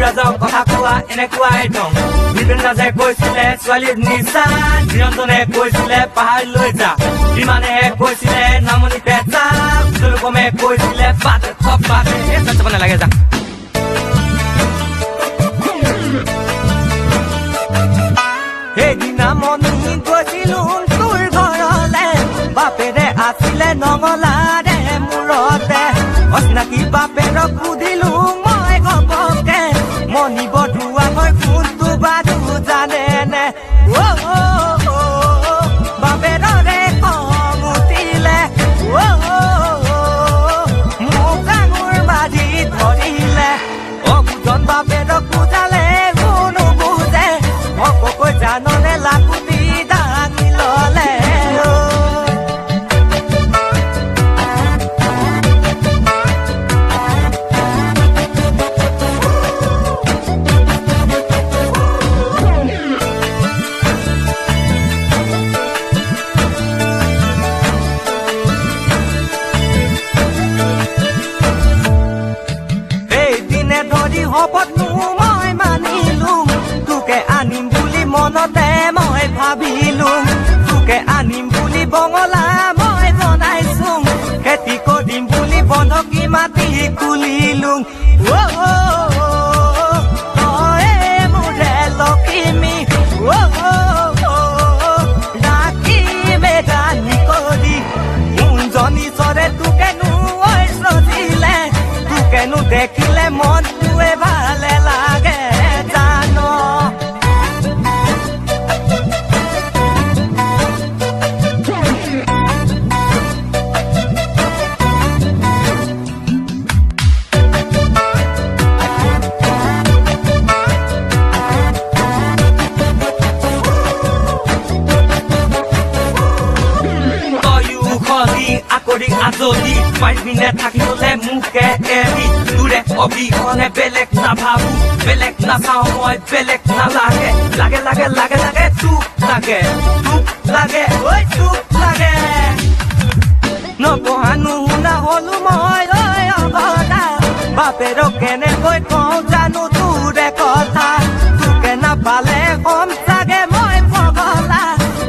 ৰাজক কথা কোৱা এনেকুৱাই ধং বিপিন ৰাজাই কৈছিলে ছোৱালীৰ নিচা নিৰঞ্জনে কৈছিলে পাহাৰ লৈ যা বিমানেহে কৈছিলে নামনিতে যা লোকমে কৈছিলে বাটে থপ বাটে চাব নালাগে যা সেইদিনা মনি গৈছিলো তোৰ ঘৰলে বাপেৰে আছিলে নঙলাৰে মূৰতে অচিনাকি বাপেৰক সুধিলো মই ঘপকে মনি বধুৱা মই কোনটো বাদু জানে নে বাপেৰৰে খং উঠিলে মোক ডাঙৰ বাজি ধৰিলে অবুজন বাপেৰক বুজালে কোনো বুজে অকৈ জাননে লাকুটি দাঙি ললে শপতনো মই মানিলো তোকে আনিম বুলি মনতে মই ভাবিলো তোকে আনিম বুলি বঙলা মই জনাইছো খেতি কৰিম বুলি বন্ধকী মাটি খুলিলো তই মোৰে লখিমী ৰাখিমে ৰাণী কৰি কোনজনী চৰে তোকেনো সজিলে তোকেনো দেখিলে মন ভালে লাগে জানো আকৰি আজলি পাৰিবিনে থাকিলে মুখে এৰি তোৰে অবিহনে বেলেগ নাভাবো বেলেগ নাচাও মই বেলেগ নালাগে লাগে লাগে লাগে লাগে তোক লাগে ঐ তোক লাগে নপঢ়ানো শুনা হলো মই ঐ অভদা বাপেৰক কেনেকৈ কওঁ জানো তোৰে কথা তোকে নাপালে কম চাগে মই পগলা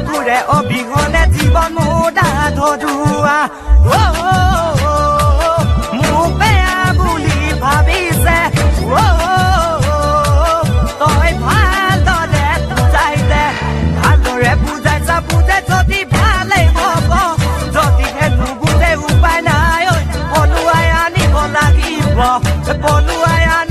তোৰে অবিহনে জীৱন মোৰ ধৰুৱা মোক বেয়া বুলি ভাবিছে তই ভালদৰে বুজাই দে ভালদৰে বুজাইছা বুজে যদি ভালেই হ'ব যদিহে নুবুজে উপায় নাই পলুৱাই আনিব লাগিব পলুৱাই আনি